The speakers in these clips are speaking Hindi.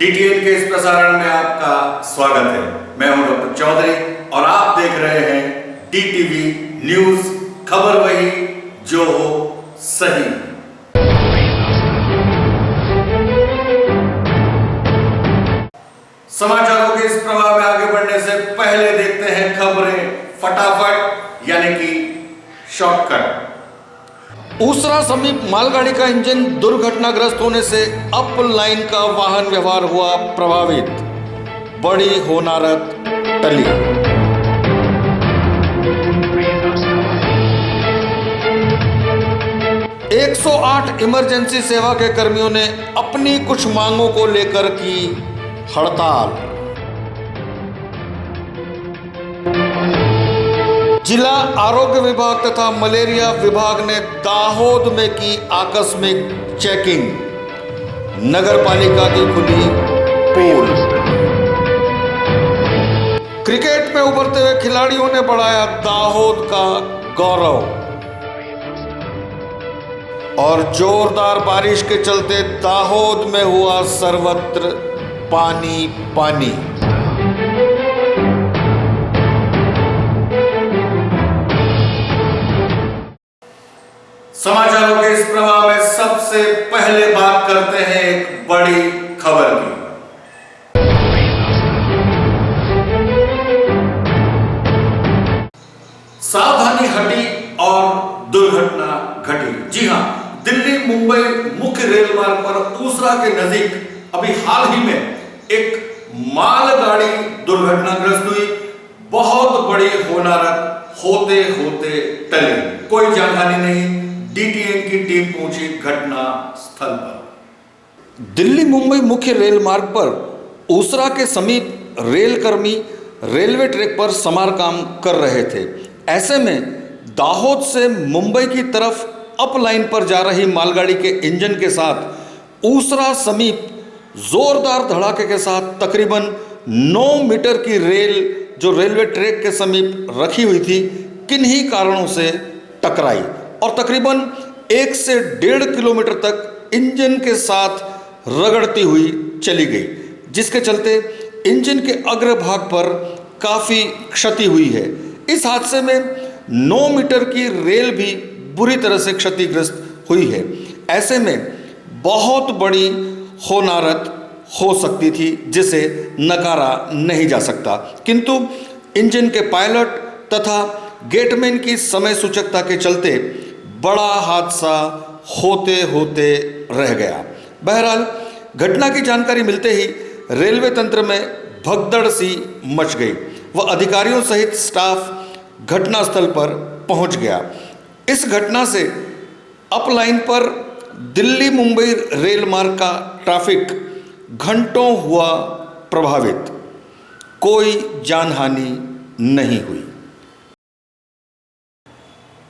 डीटीएन के इस प्रसारण में आपका स्वागत है। मैं हूं डॉक्टर चौधरी और आप देख रहे हैं डीटीवी न्यूज, खबर वही जो हो सही। समाचारों के इस प्रवाह में आगे बढ़ने से पहले देखते हैं खबरें फटाफट, यानी कि शॉर्टकट। ऊसरा समीप मालगाड़ी का इंजन दुर्घटनाग्रस्त होने से अप लाइन का वाहन व्यवहार हुआ प्रभावित। बड़ी होनारत टली। एक 108 इमरजेंसी सेवा के कर्मियों ने अपनी कुछ मांगों को लेकर की हड़ताल। जिला आरोग्य विभाग तथा मलेरिया विभाग ने दाहोद में की आकस्मिक चेकिंग। नगर पालिका की खुली पोल। क्रिकेट में उभरते हुए खिलाड़ियों ने बढ़ाया दाहोद का गौरव। और जोरदार बारिश के चलते दाहोद में हुआ सर्वत्र पानी पानी। समाचारों के इस प्रवाह में सबसे पहले बात करते हैं एक बड़ी खबर की। सावधानी हटी और दुर्घटना घटी। जी हां, दिल्ली मुंबई मुख्य रेल मार्ग पर ऊसरा के नजदीक अभी हाल ही में एक मालगाड़ी दुर्घटनाग्रस्त हुई। बहुत बड़ी होनारत होते होते टली। कोई जानहानि नहीं। डीटीएन की टीम पहुंची घटना स्थल पर। दिल्ली मुंबई मुख्य रेल मार्ग पर ऊसरा के समीप रेल कर्मी रेलवे ट्रैक पर समार काम कर रहे थे। ऐसे में दाहोद से मुंबई की तरफ अप लाइन पर जा रही मालगाड़ी के इंजन के साथ ऊसरा समीप जोरदार धड़ाके के साथ तकरीबन 9 मीटर की रेल जो रेलवे ट्रैक के समीप रखी हुई थी, किन्हीं कारणों से टकराई और तकरीबन 1 से 1.5 किलोमीटर तक इंजन के साथ रगड़ती हुई चली गई, जिसके चलते इंजन के अग्रभाग पर काफ़ी क्षति हुई है। इस हादसे में 9 मीटर की रेल भी बुरी तरह से क्षतिग्रस्त हुई है। ऐसे में बहुत बड़ी होनारत हो सकती थी, जिसे नकारा नहीं जा सकता, किंतु इंजन के पायलट तथा गेटमैन की समय सूचकता के चलते बड़ा हादसा होते होते रह गया। बहरहाल घटना की जानकारी मिलते ही रेलवे तंत्र में भगदड़ सी मच गई। वह अधिकारियों सहित स्टाफ घटनास्थल पर पहुंच गया। इस घटना से अप लाइन पर दिल्ली मुंबई रेल मार्ग का ट्रैफिक घंटों हुआ प्रभावित। कोई जानहानि नहीं हुई।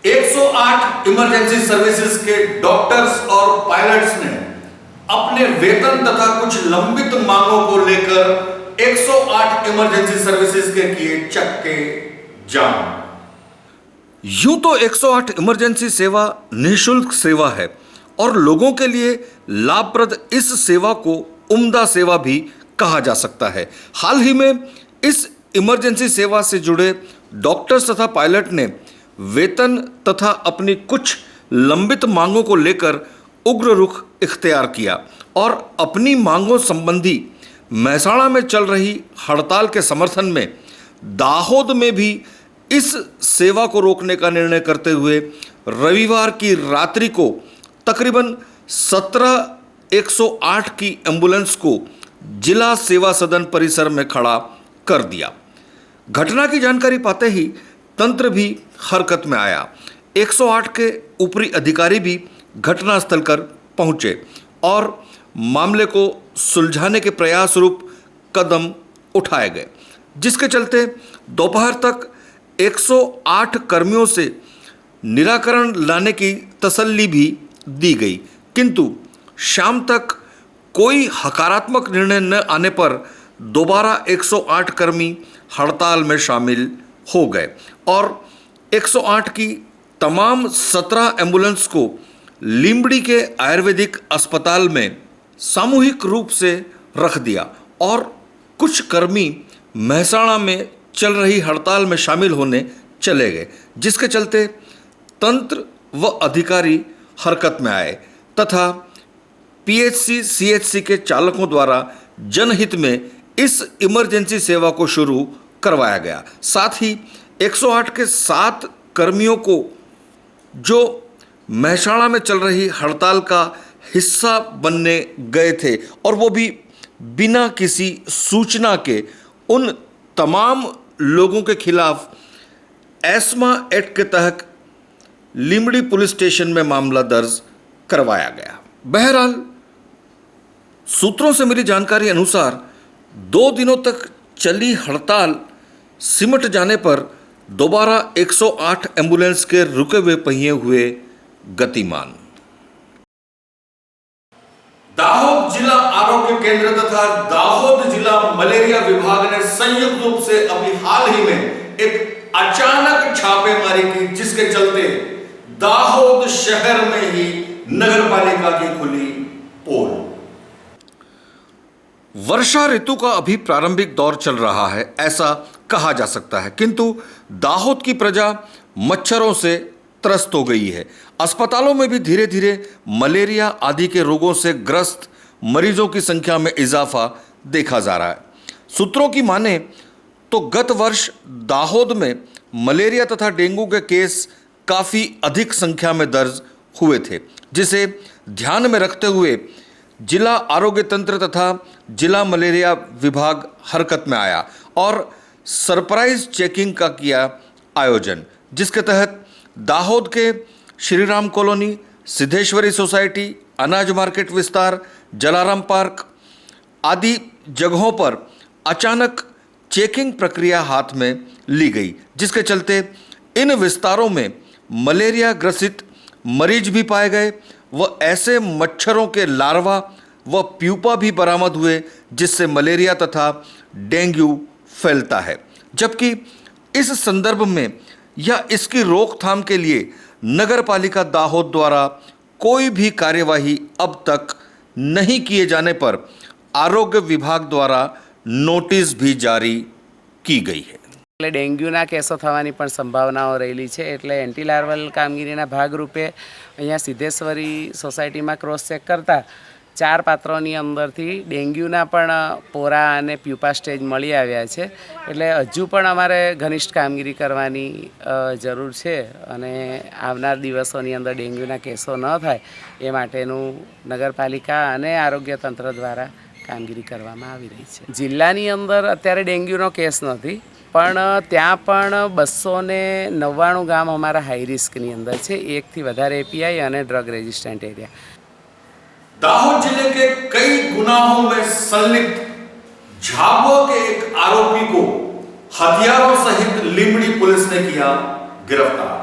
108 इमरजेंसी सर्विसेज के डॉक्टर्स और पायलट्स ने अपने वेतन तथा कुछ लंबित मांगों को लेकर 108 इमरजेंसी सर्विसेज के किए चक्के जाम। यूं तो 108 इमरजेंसी सेवा निःशुल्क सेवा है और लोगों के लिए लाभप्रद इस सेवा को उम्दा सेवा भी कहा जा सकता है। हाल ही में इस इमरजेंसी सेवा से जुड़े डॉक्टर्स तथा पायलट ने वेतन तथा अपनी कुछ लंबित मांगों को लेकर उग्र रुख इख्तियार किया और अपनी मांगों संबंधी महसाणा में चल रही हड़ताल के समर्थन में दाहोद में भी इस सेवा को रोकने का निर्णय करते हुए रविवार की रात्रि को तकरीबन 17 108 की एम्बुलेंस को जिला सेवा सदन परिसर में खड़ा कर दिया। घटना की जानकारी पाते ही तंत्र भी हरकत में आया। 108 के ऊपरी अधिकारी भी घटनास्थल पर पहुंचे और मामले को सुलझाने के प्रयास रूप कदम उठाए गए, जिसके चलते दोपहर तक 108 कर्मियों से निराकरण लाने की तसल्ली भी दी गई, किंतु शाम तक कोई हकारात्मक निर्णय न आने पर दोबारा 108 कर्मी हड़ताल में शामिल हो गए और 108 की तमाम 17 एम्बुलेंस को लिंबड़ी के आयुर्वेदिक अस्पताल में सामूहिक रूप से रख दिया और कुछ कर्मी महसाणा में चल रही हड़ताल में शामिल होने चले गए, जिसके चलते तंत्र व अधिकारी हरकत में आए तथा पीएचसी सीएचसी के चालकों द्वारा जनहित में इस इमरजेंसी सेवा को शुरू करवाया गया। साथ ही 108 के 7 कर्मियों को जो महसाणा में चल रही हड़ताल का हिस्सा बनने गए थे और वो भी बिना किसी सूचना के, उन तमाम लोगों के खिलाफ एस्मा एक्ट के तहत लीमड़ी पुलिस स्टेशन में मामला दर्ज करवाया गया। बहरहाल सूत्रों से मिली जानकारी अनुसार 2 दिनों तक चली हड़ताल सिमट जाने पर दोबारा 108 एम्बुलेंस के रुके हुए पहिए हुए गतिमान। दाहोद जिला आरोग्य केंद्र तथा दाहोद जिला मलेरिया विभाग ने संयुक्त रूप से अभी हाल ही में एक अचानक छापेमारी की, जिसके चलते दाहोद शहर में ही नगरपालिका की खुली पोल। वर्षा ऋतु का अभी प्रारंभिक दौर चल रहा है, ऐसा कहा जा सकता है, किंतु दाहोद की प्रजा मच्छरों से त्रस्त हो गई है। अस्पतालों में भी धीरे धीरे मलेरिया आदि के रोगों से ग्रस्त मरीजों की संख्या में इजाफा देखा जा रहा है। सूत्रों की माने तो गत वर्ष दाहोद में मलेरिया तथा डेंगू के केस काफ़ी अधिक संख्या में दर्ज हुए थे, जिसे ध्यान में रखते हुए जिला आरोग्य तंत्र तथा जिला मलेरिया विभाग हरकत में आया और सरप्राइज चेकिंग का किया आयोजन, जिसके तहत दाहोद के श्री राम कॉलोनी, सिद्धेश्वरी सोसाइटी, अनाज मार्केट विस्तार, जलाराम पार्क आदि जगहों पर अचानक चेकिंग प्रक्रिया हाथ में ली गई, जिसके चलते इन विस्तारों में मलेरिया ग्रसित मरीज भी पाए गए व ऐसे मच्छरों के लार्वा व प्यूपा भी बरामद हुए, जिससे मलेरिया तथा डेंगू फैलता है। जबकि इस संदर्भ में या इसकी रोकथाम के लिए नगरपालिका दाहोद द्वारा कोई भी कार्यवाही अब तक नहीं किए जाने पर आरोग्य विभाग द्वारा नोटिस भी जारी की गई है। એટલે ડેન્ગ્યુના કેસો થવાની પણ સંભાવનાઓ રહેલી છે, એટલે એન્ટી લાર્વલ કામગીરીના ભાગરૂપે અહીંયા સિદ્ધેશ્વરી સોસાયટીમાં ક્રોસ ચેક કરતાં 4 પાત્રોની અંદરથી ડેન્ગ્યુના પણ પોરા અને પ્યુપા સ્ટેજ મળી આવ્યા છે, એટલે હજુ પણ અમારે ઘનિષ્ઠ કામગીરી કરવાની જરૂર છે અને આવનાર દિવસોની અંદર ડેન્ગ્યુના કેસો ન થાય એ માટેનું નગરપાલિકા અને આરોગ્ય તંત્ર દ્વારા કામગીરી કરવામાં આવી રહી છે। જિલ્લાની અંદર અત્યારે ડેન્ગ્યુનો કેસ નથી, પણ ત્યાં પણ 299 ગામ અમારા હાઈ રિસ્કની અંદર છે, 1 થી વધારે એપીઆઈ અને ડ્રગ રેઝિસ્ટન્ટ એરિયા। दाहोद जिले के कई गुनाहों में संलिप्त झाबुआ के एक आरोपी को हथियारों सहित लीमड़ी पुलिस ने किया गिरफ्तार।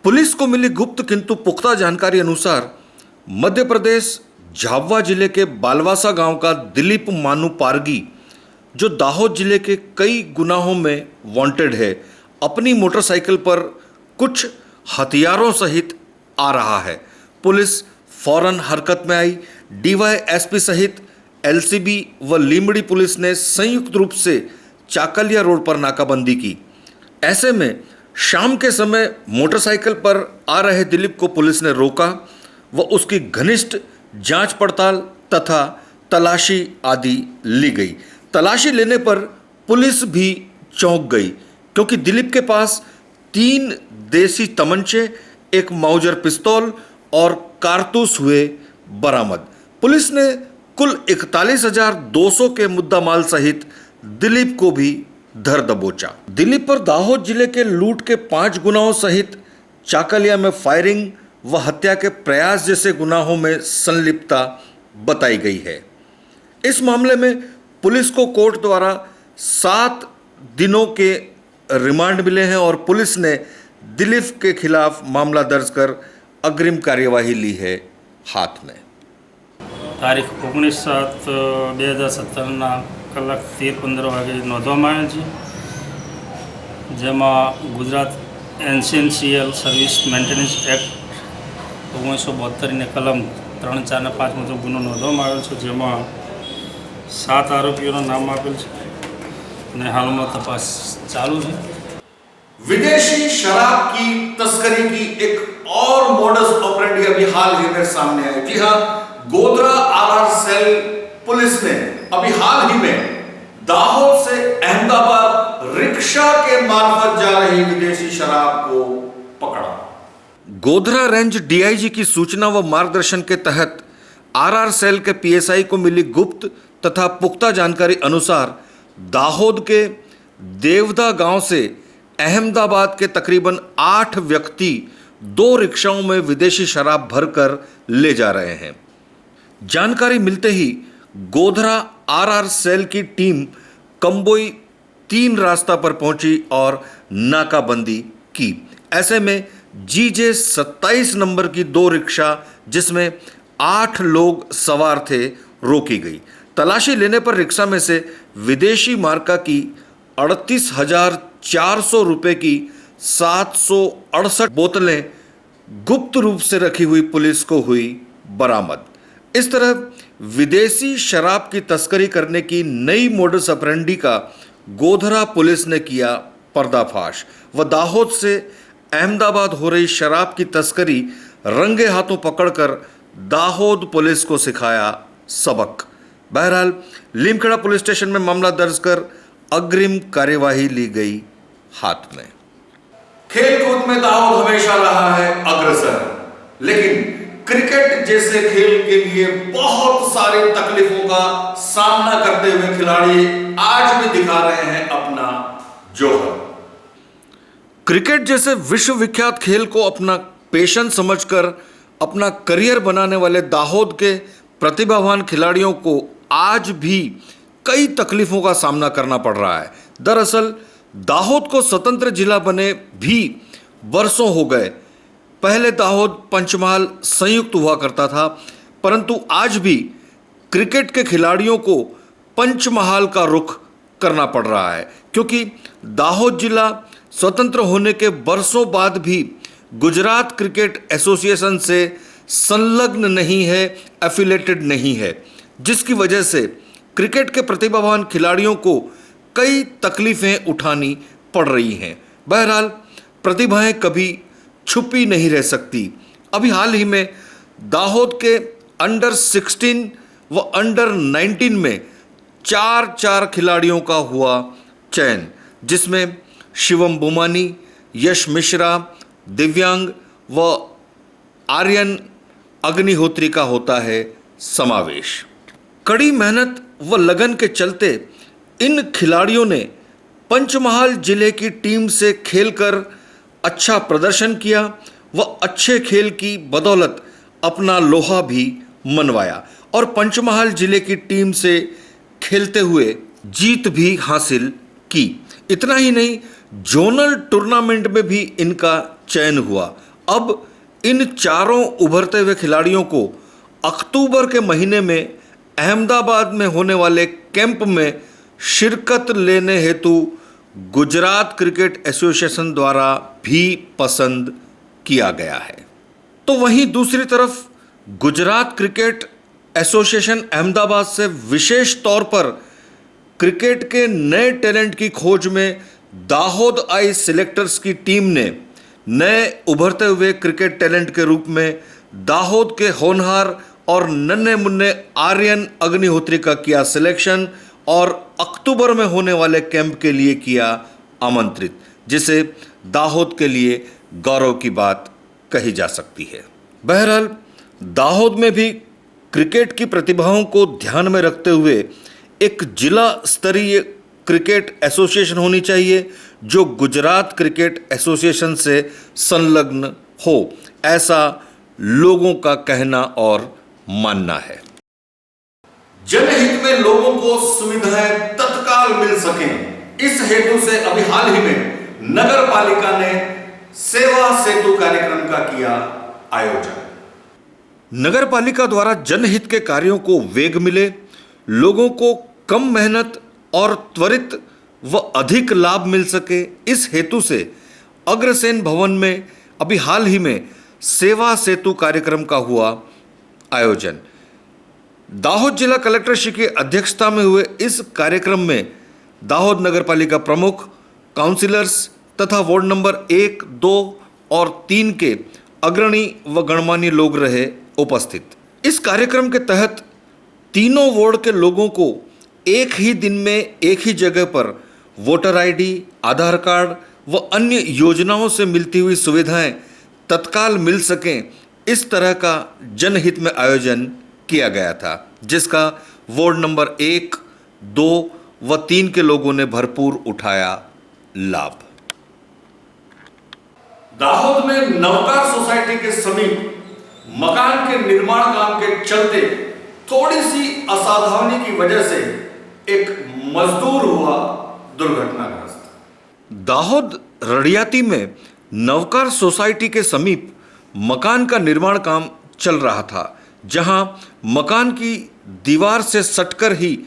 पुलिस को मिली गुप्त किंतु पुख्ता जानकारी अनुसार मध्य प्रदेश झाबुआ जिले के बालवासा गांव का दिलीप मानू पारगी, जो दाहोद जिले के कई गुनाहों में वांटेड है, अपनी मोटरसाइकिल पर कुछ हथियारों सहित आ रहा है। पुलिस फौरन हरकत में आई। डीवाईएसपी सहित एलसीबी व लीमड़ी पुलिस ने संयुक्त रूप से चाकलिया रोड पर नाकाबंदी की। ऐसे में शाम के समय मोटरसाइकिल पर आ रहे दिलीप को पुलिस ने रोका व उसकी घनिष्ठ जांच पड़ताल तथा तलाशी आदि ली गई। तलाशी लेने पर पुलिस भी चौंक गई, क्योंकि दिलीप के पास 3 देसी तमंचे, एक माउजर पिस्तौल और कारतूस हुए बरामद। पुलिस ने कुल 41,200 के मुद्दा माल सहित दिलीप को भी धर दबोचा। दिलीप पर दाहोद जिले के लूट के 5 गुनाहों सहित चाकलिया में फायरिंग व हत्या के प्रयास जैसे गुनाहों में संलिप्तता बताई गई है। इस मामले में पुलिस को कोर्ट द्वारा 7 दिनों के रिमांड मिले हैं और पुलिस ने दिलीप के खिलाफ मामला दर्ज कर अग्रिम कार्यवाही ली है हाथ में। तारीख 19/7/2017 કલાક 13:15 વાગે નોંધવામાં આવેલ છે, જેમાં ગુજરાત એનસીએનસીએલ સર્વિસ મેન્ટેનન્સ એક્ટ 1972 ને કલમ 3, 4 અને 5 મુજબ ગુનો નોંધવામાં આવેલ છે, જેમાં 7 આરોપીઓના નામ આપેલ છે અને હાલમાં તપાસ ચાલુ છે। विदेशी शराब की तस्करी की एक और मोडस ऑपरेंडी अभी हाल ही में सामने आई। जी हां, गोधरा आरआर सेल पुलिस ने अभी हाल ही में दाहोद से अहमदाबाद रिक्शा के मार्फत जा रही विदेशी शराब को पकड़ा। गोधरा रेंज डीआईजी की सूचना व मार्गदर्शन के तहत आरआर सेल के पीएसआई को मिली गुप्त तथा पुख्ता जानकारी अनुसार दाहोद के देवदा गांव से अहमदाबाद के तकरीबन 8 व्यक्ति 2 रिक्शाओं में विदेशी शराब भरकर ले जा रहे हैं। जानकारी मिलते ही गोधरा आरआर सेल की टीम कंबोई 3 रास्ता पर पहुंची और नाकाबंदी की। ऐसे में जीजे 27 नंबर की 2 रिक्शा जिसमें 8 लोग सवार थे रोकी गई। तलाशी लेने पर रिक्शा में से विदेशी मार्का की 38,400 रुपए की 768 बोतलें गुप्त रूप से रखी हुई पुलिस को हुई बरामद। इस तरह विदेशी शराब की तस्करी करने की नई मोडस ऑपरेंडी का गोधरा पुलिस ने किया पर्दाफाश व दाहोद से अहमदाबाद हो रही शराब की तस्करी रंगे हाथों पकड़कर दाहोद पुलिस को सिखाया सबक। बहरहाल लीमखेड़ा पुलिस स्टेशन में मामला दर्ज कर अग्रिम कार्यवाही ली गई हाथ में। खेलकूद में दाहोद हमेशा रहा है अग्रसर, लेकिन क्रिकेट जैसे खेल के लिए बहुत सारी तकलीफों का सामना करते हुए खिलाड़ी आज भी दिखा रहे हैं अपना जोहर। क्रिकेट जैसे विश्व विख्यात खेल को अपना पैशन समझकर अपना करियर बनाने वाले दाहोद के प्रतिभावान खिलाड़ियों को आज भी कई तकलीफों का सामना करना पड़ रहा है। दरअसल दाहोद को स्वतंत्र जिला बने भी वर्षों हो गए। पहले दाहोद पंचमहाल संयुक्त हुआ करता था, परंतु आज भी क्रिकेट के खिलाड़ियों को पंचमहाल का रुख करना पड़ रहा है, क्योंकि दाहोद जिला स्वतंत्र होने के वर्षों बाद भी गुजरात क्रिकेट एसोसिएशन से संलग्न नहीं है, एफिलेटेड नहीं है, जिसकी वजह से क्रिकेट के प्रतिभावान खिलाड़ियों को कई तकलीफें उठानी पड़ रही हैं। बहरहाल प्रतिभाएं कभी छुपी नहीं रह सकती। अभी हाल ही में दाहोद के अंडर 16 व अंडर 19 में 4 खिलाड़ियों का हुआ चयन, जिसमें शिवम बुमानी, यश मिश्रा, दिव्यांग व आर्यन अग्निहोत्री का होता है समावेश। कड़ी मेहनत व लगन के चलते इन खिलाड़ियों ने पंचमहाल जिले की टीम से खेलकर अच्छा प्रदर्शन किया व अच्छे खेल की बदौलत अपना लोहा भी मनवाया और पंचमहाल जिले की टीम से खेलते हुए जीत भी हासिल की। इतना ही नहीं, जोनल टूर्नामेंट में भी इनका चयन हुआ। अब इन 4 उभरते हुए खिलाड़ियों को अक्टूबर के महीने में अहमदाबाद में होने वाले कैंप में शिरकत लेने हेतु गुजरात क्रिकेट एसोसिएशन द्वारा भी पसंद किया गया है। तो वहीं दूसरी तरफ गुजरात क्रिकेट एसोसिएशन अहमदाबाद से विशेष तौर पर क्रिकेट के नए टैलेंट की खोज में दाहोद आई सिलेक्टर्स की टीम ने नए उभरते हुए क्रिकेट टैलेंट के रूप में दाहोद के होनहार और नन्हे मुन्ने आर्यन अग्निहोत्री का किया सिलेक्शन और अक्टूबर में होने वाले कैंप के लिए किया आमंत्रित, जिसे दाहोद के लिए गौरव की बात कही जा सकती है। बहरहाल दाहोद में भी क्रिकेट की प्रतिभाओं को ध्यान में रखते हुए एक जिला स्तरीय क्रिकेट एसोसिएशन होनी चाहिए जो गुजरात क्रिकेट एसोसिएशन से संलग्न हो, ऐसा लोगों का कहना और मानना है। जनहित में लोगों को सुविधाएं तत्काल मिल सकें, इस हेतु से अभी हाल ही में नगर पालिका ने सेवा सेतु कार्यक्रम का किया आयोजन। नगर पालिका द्वारा जनहित के कार्यों को वेग मिले, लोगों को कम मेहनत और त्वरित व अधिक लाभ मिल सके, इस हेतु से अग्रसेन भवन में अभी हाल ही में सेवा सेतु कार्यक्रम का हुआ आयोजन। दाहोद जिला कलेक्टर श्री की अध्यक्षता में हुए इस कार्यक्रम में दाहोद नगर पालिका प्रमुख, काउंसिलर्स तथा वार्ड नंबर 1, 2 और 3 के अग्रणी व गणमान्य लोग रहे उपस्थित। इस कार्यक्रम के तहत तीनों वार्ड के लोगों को एक ही दिन में एक ही जगह पर वोटर आईडी, आधार कार्ड व अन्य योजनाओं से मिलती हुई सुविधाएं तत्काल मिल सकें, इस तरह का जनहित में आयोजन किया गया था, जिसका वार्ड नंबर 1, 2 व 3 के लोगों ने भरपूर उठाया लाभ। दाहोद में नवकार सोसाइटी के समीप मकान के निर्माण काम के चलते थोड़ी सी असावधानी की वजह से एक मजदूर हुआ दुर्घटनाग्रस्त। दाहोद रड़ियाती में नवकार सोसाइटी के समीप मकान का निर्माण काम चल रहा था, जहां मकान की दीवार से सटकर ही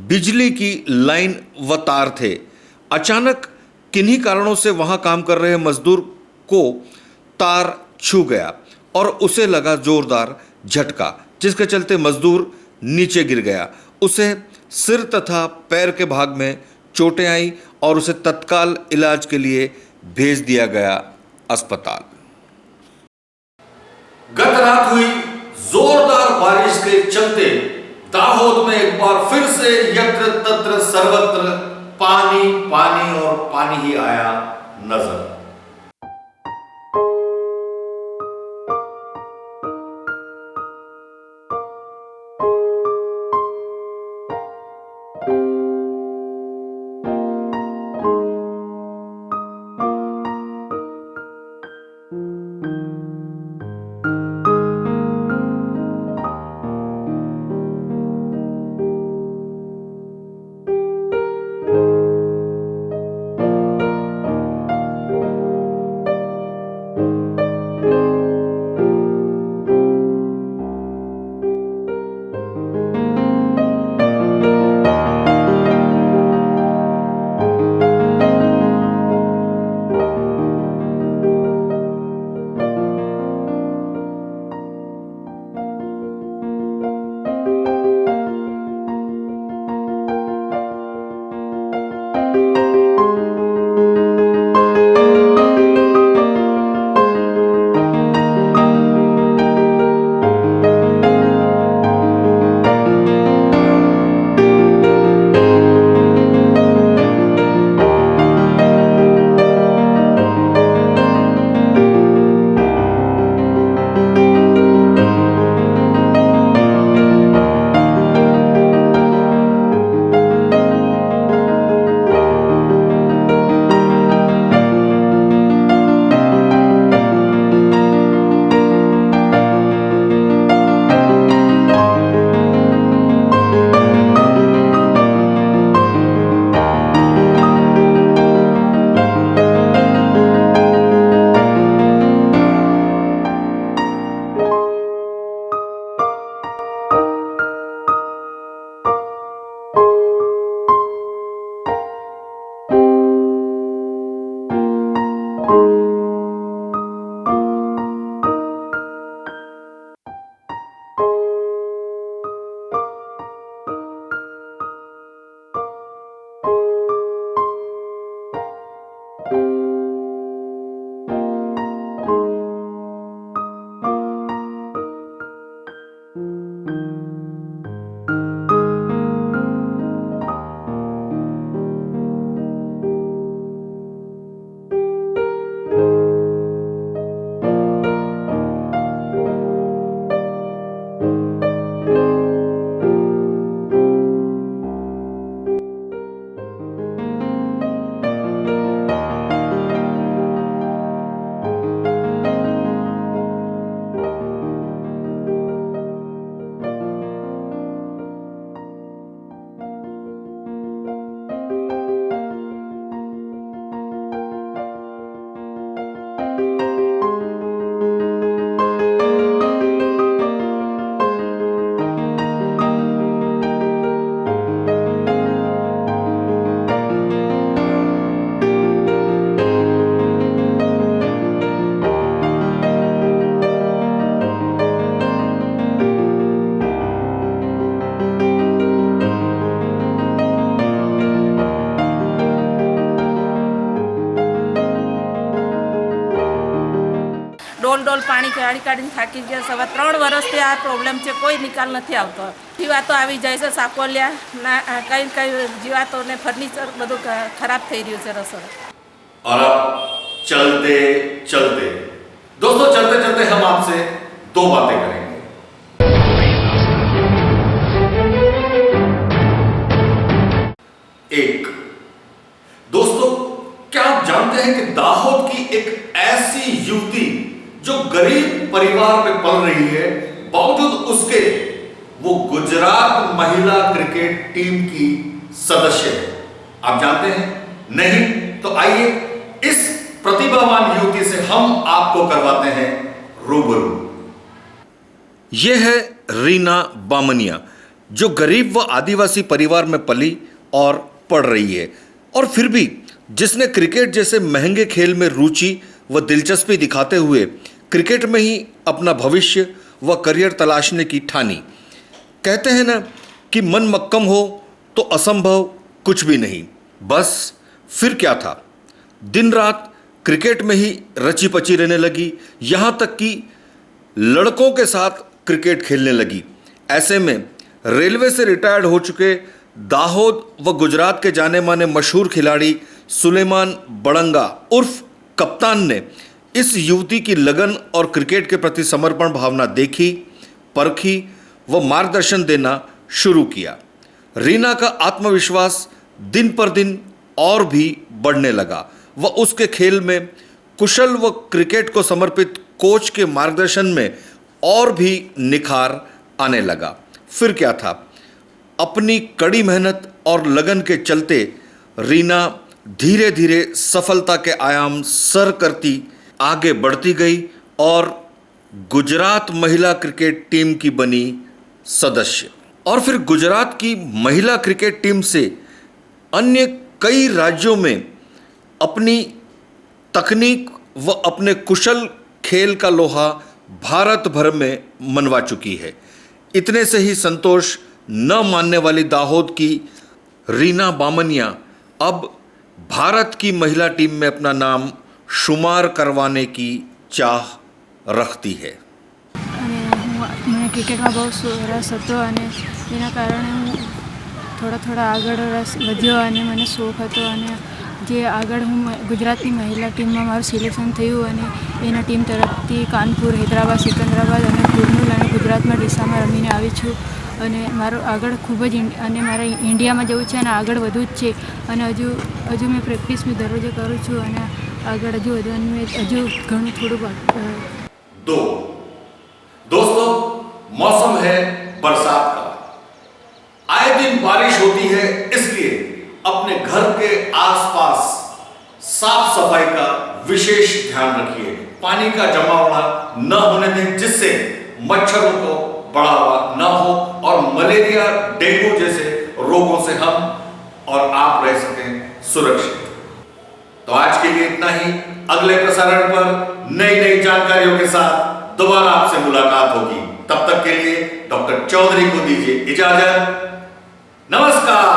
बिजली की लाइन व तार थे। अचानक किन्हीं कारणों से वहां काम कर रहे मजदूर को तार छू गया और उसे लगा जोरदार झटका, जिसके चलते मजदूर नीचे गिर गया। उसे सिर तथा पैर के भाग में चोटें आई और उसे तत्काल इलाज के लिए भेज दिया गया अस्पताल। गत रात हुई जोरदार बारिश के चलते दाहोद में एक बार फिर से यत्र तत्र सर्वत्र पानी पानी और पानी ही आया नजर। કાઢીને થાકી ગયા સવા 3 વર્ષથી આ પ્રોબ્લેમ છે, કોઈ નિકાલ નથી આવતો. જીવાતો આવી જાય છે, સાકોલિયા ના કઈ જીવાતો ને ફર્નિચર બધું ખરાબ થઈ રહ્યું છે રસોડા. और अब चलते चलते दोस्तों, चलते चलते हम आपसे 2 बातें करेंगे. एक, दोस्तों क्या आप जानते हैं कि दाहोद की एक ऐसी युवती जो गरीब परिवार में पल रही है, बावजूद उसके वो गुजरात महिला क्रिकेट टीम की सदस्य है. आप जानते हैं? नहीं? तो आइए इस प्रतिभावान युवती से हम आपको करवाते हैं रूबरू. यह है रीना बामनिया, जो गरीब व आदिवासी परिवार में पली और पढ़ रही है, और फिर भी जिसने क्रिकेट जैसे महंगे खेल में रुचि व दिलचस्पी दिखाते हुए क्रिकेट में ही अपना भविष्य व करियर तलाशने की ठानी. कहते हैं ना कि मन मक्कम हो तो असंभव कुछ भी नहीं. बस फिर क्या था, दिन रात क्रिकेट में ही रची पची रहने लगी, यहाँ तक कि लड़कों के साथ क्रिकेट खेलने लगी. ऐसे में रेलवे से रिटायर्ड हो चुके दाहोद व गुजरात के जाने माने मशहूर खिलाड़ी सुलेमान बड़ंगा उर्फ कप्तान ने इस युवती की लगन और क्रिकेट के प्रति समर्पण भावना देखी, परखी व मार्गदर्शन देना शुरू किया. रीना का आत्मविश्वास दिन पर दिन और भी बढ़ने लगा व उसके खेल में कुशल व क्रिकेट को समर्पित कोच के मार्गदर्शन में और भी निखार आने लगा. फिर क्या था, अपनी कड़ी मेहनत और लगन के चलते रीना धीरे धीरे सफलता के आयाम सर करती आगे बढ़ती गई और गुजरात महिला क्रिकेट टीम की बनी सदस्य. और फिर गुजरात की महिला क्रिकेट टीम से अन्य कई राज्यों में अपनी तकनीक व अपने कुशल खेल का लोहा भारत भर में मनवा चुकी है. इतने से ही संतोष न मानने वाली दाहोद की रीना बामनिया अब भारत की महिला टीम में अपना नाम शुमार करवाने की चाह रखती है. મને ક્રિકેટમાં બહુ રસ હતો અને એના કારણે હું થોડા આગળ રસ વધ્યો અને મને શોખ હતો, અને જે આગળ હું ગુજરાતની મહિલા ટીમમાં મારું સિલેક્શન થયું અને એના ટીમ તરફથી કાનપુર, હૈદરાબાદ, સિકંદરાબાદ અને કુર્નૂલ અને ગુજરાતમાં ડીસામાં રમીને આવી છું. અને મારું આગળ ખૂબ જ અને મારે ઇન્ડિયામાં જવું છે અને આગળ વધવું જ છે, અને હજુ મેં પ્રેક્ટિસ બી દરરોજે કરું છું અને આગળ હજુ વધવાનું હજુ ઘણું થોડું. दोस्तों, मौसम है बरसात का, आए दिन बारिश होती है, इसलिए अपने घर के आसपास साफ सफाई का विशेष ध्यान रखिए. पानी का जमावड़ा न होने दें, जिससे मच्छरों को बढ़ावा न हो और मलेरिया, डेंगू जैसे रोगों से हम और आप रह सकें सुरक्षित. तो आज के लिए इतना ही. अगले प्रसारण पर नई नई जानकारियों के साथ दोबारा आपसे मुलाकात होगी. तब तक के लिए डॉक्टर चौधरी को दीजिए इजाजत. नमस्कार.